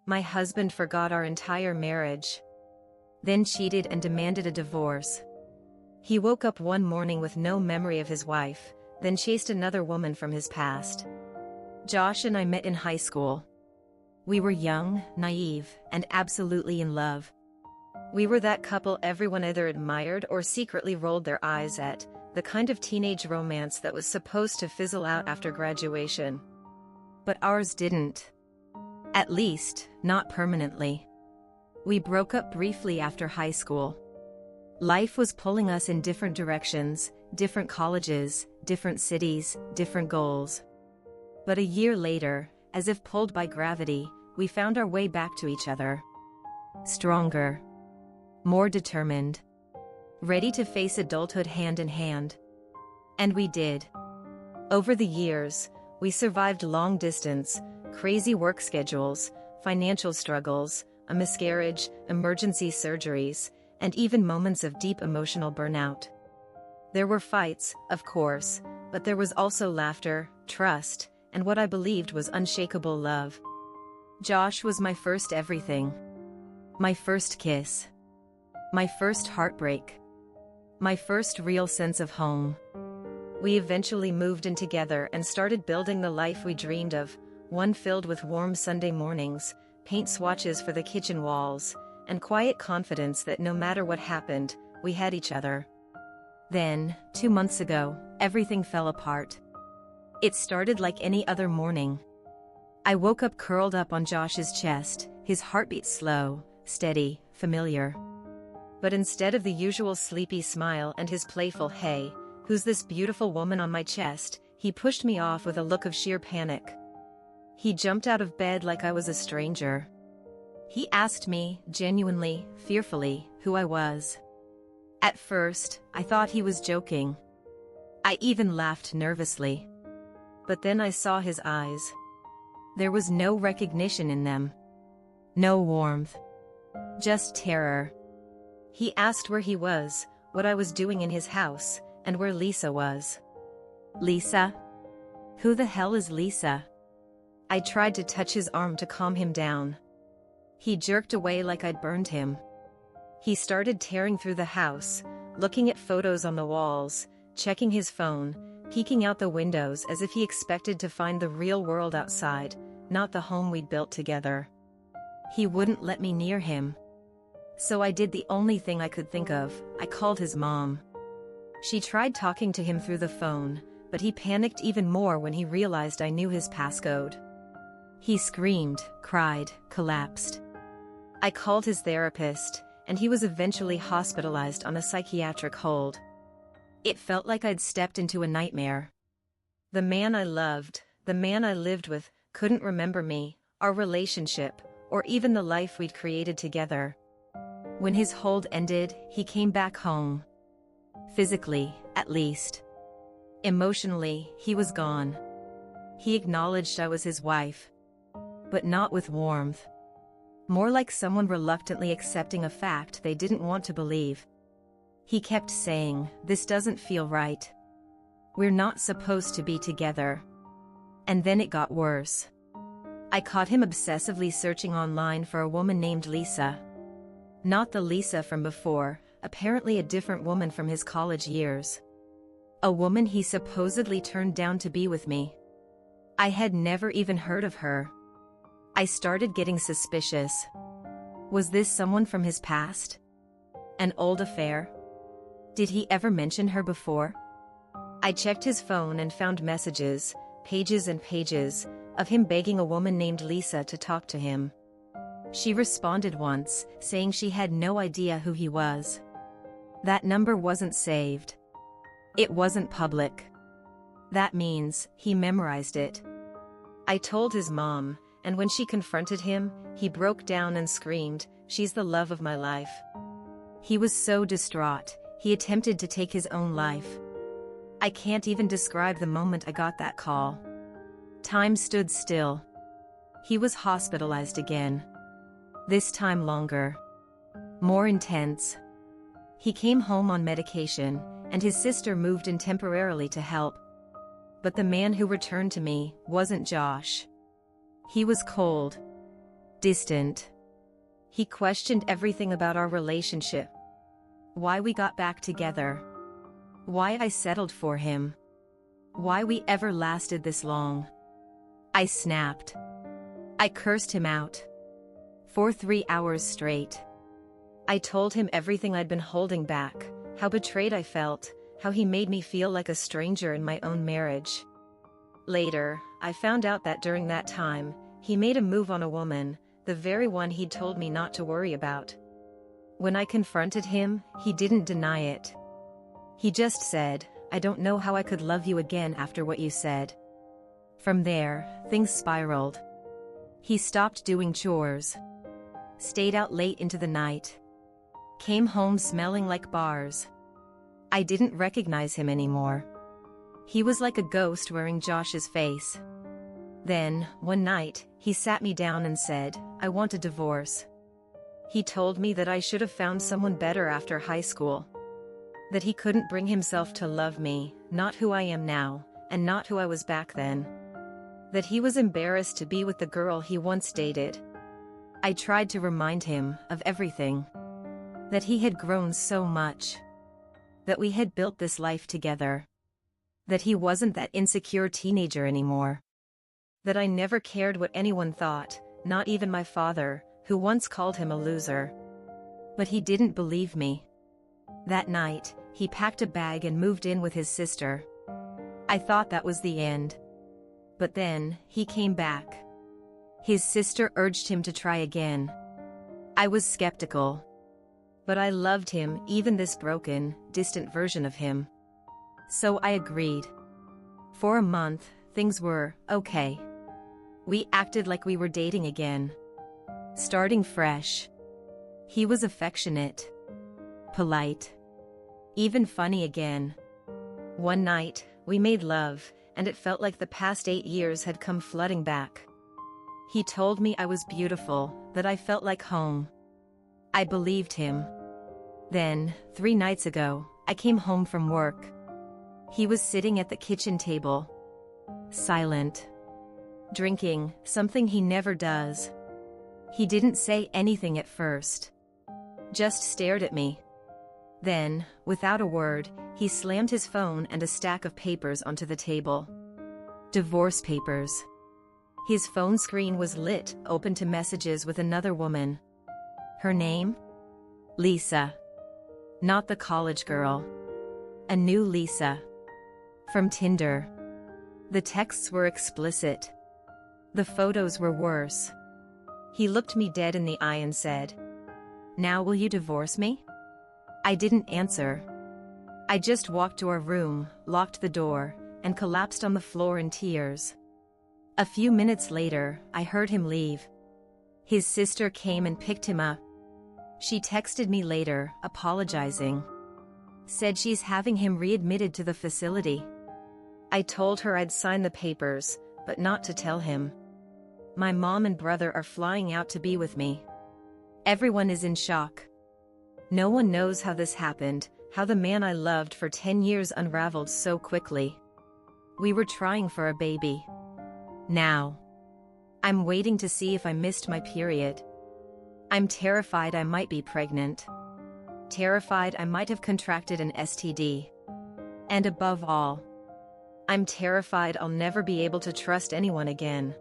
My husband forgot our entire marriage. Then cheated and demanded a divorce. He woke up one morning with no memory of his wife, then chased another woman from his past. Josh and I met in high school. We were young, naive, and absolutely in love. We were that couple everyone either admired or secretly rolled their eyes at, the kind of teenage romance that was supposed to fizzle out after graduation. But ours didn't. At least, not permanently. We broke up briefly after high school. Life was pulling us in different directions, different colleges, different cities, different goals. But a year later, as if pulled by gravity, we found our way back to each other. Stronger. More determined. Ready to face adulthood hand in hand. And we did. Over the years, we survived long distance, crazy work schedules, financial struggles, a miscarriage, emergency surgeries, and even moments of deep emotional burnout. There were fights, of course, but there was also laughter, trust, and what I believed was unshakable love. Josh was my first everything. My first kiss. My first heartbreak. My first real sense of home. We eventually moved in together and started building the life we dreamed of, one filled with warm Sunday mornings, paint swatches for the kitchen walls, and quiet confidence that no matter what happened, we had each other. Then, 2 months ago, everything fell apart. It started like any other morning. I woke up curled up on Josh's chest, his heartbeat slow, steady, familiar. But instead of the usual sleepy smile and his playful "Hey, who's this beautiful woman on my chest?" he pushed me off with a look of sheer panic. He jumped out of bed like I was a stranger. He asked me, genuinely, fearfully, who I was. At first, I thought he was joking. I even laughed nervously. But then I saw his eyes. There was no recognition in them. No warmth. Just terror. He asked where he was, what I was doing in his house, and where Lisa was. Lisa? Who the hell is Lisa? I tried to touch his arm to calm him down. He jerked away like I'd burned him. He started tearing through the house, looking at photos on the walls, checking his phone, peeking out the windows as if he expected to find the real world outside, not the home we'd built together. He wouldn't let me near him. So I did the only thing I could think of. I called his mom. She tried talking to him through the phone, but he panicked even more when he realized I knew his passcode. He screamed, cried, collapsed. I called his therapist, and he was eventually hospitalized on a psychiatric hold. It felt like I'd stepped into a nightmare. The man I loved, the man I lived with, couldn't remember me, our relationship, or even the life we'd created together. When his hold ended, he came back home. Physically, at least. Emotionally, he was gone. He acknowledged I was his wife. But not with warmth. More like someone reluctantly accepting a fact they didn't want to believe. He kept saying, "This doesn't feel right. We're not supposed to be together." And then it got worse. I caught him obsessively searching online for a woman named Lisa. Not the Lisa from before, apparently a different woman from his college years. A woman he supposedly turned down to be with me. I had never even heard of her. I started getting suspicious. Was this someone from his past? An old affair? Did he ever mention her before? I checked his phone and found messages, pages and pages, of him begging a woman named Lisa to talk to him. She responded once, saying she had no idea who he was. That number wasn't saved. It wasn't public. That means he memorized it. I told his mom, and when she confronted him, he broke down and screamed, "She's the love of my life." He was so distraught, he attempted to take his own life. I can't even describe the moment I got that call. Time stood still. He was hospitalized again. This time longer. More intense. He came home on medication, and his sister moved in temporarily to help. But the man who returned to me wasn't Josh. He was cold. distant. He questioned everything about our relationship. Why we got back together. Why I settled for him. Why we ever lasted this long. I snapped. I cursed him out. For 3 hours straight. I told him everything I'd been holding back, how betrayed I felt, how he made me feel like a stranger in my own marriage. Later, I found out that during that time, he made a move on a woman, the very one he'd told me not to worry about. When I confronted him, he didn't deny it. He just said, "I don't know how I could love you again after what you said." From there, things spiraled. He stopped doing chores. Stayed out late into the night. Came home smelling like bars. I didn't recognize him anymore. He was like a ghost wearing Josh's face. Then, one night, he sat me down and said, "I want a divorce." He told me that I should have found someone better after high school. That he couldn't bring himself to love me, not who I am now, and not who I was back then. That he was embarrassed to be with the girl he once dated. I tried to remind him of everything. That he had grown so much. That we had built this life together. That he wasn't that insecure teenager anymore. That I never cared what anyone thought, not even my father, who once called him a loser. But he didn't believe me. That night, he packed a bag and moved in with his sister. I thought that was the end. But then, he came back. His sister urged him to try again. I was skeptical. But I loved him, even this broken, distant version of him. So I agreed. For a month, things were okay. We acted like we were dating again. Starting fresh. He was affectionate. Polite. Even funny again. One night, we made love, and it felt like the past 8 years had come flooding back. He told me I was beautiful, that I felt like home. I believed him. Then, 3 nights ago, I came home from work. He was sitting at the kitchen table. Silent. Drinking, something he never does. He didn't say anything at first. Just stared at me. Then, without a word, he slammed his phone and a stack of papers onto the table. Divorce papers. His phone screen was lit, open to messages with another woman. Her name? Lisa. Not the college girl. A new Lisa. From Tinder. The texts were explicit. The photos were worse. He looked me dead in the eye and said, "Now will you divorce me?" I didn't answer. I just walked to our room, locked the door, and collapsed on the floor in tears. A few minutes later, I heard him leave. His sister came and picked him up. She texted me later, apologizing. Said she's having him readmitted to the facility. I told her I'd sign the papers, but not to tell him. My mom and brother are flying out to be with me. Everyone is in shock. No one knows how this happened, how the man I loved for 10 years unraveled so quickly. We were trying for a baby. Now. I'm waiting to see if I missed my period. I'm terrified I might be pregnant. Terrified I might have contracted an STD. And above all, I'm terrified I'll never be able to trust anyone again.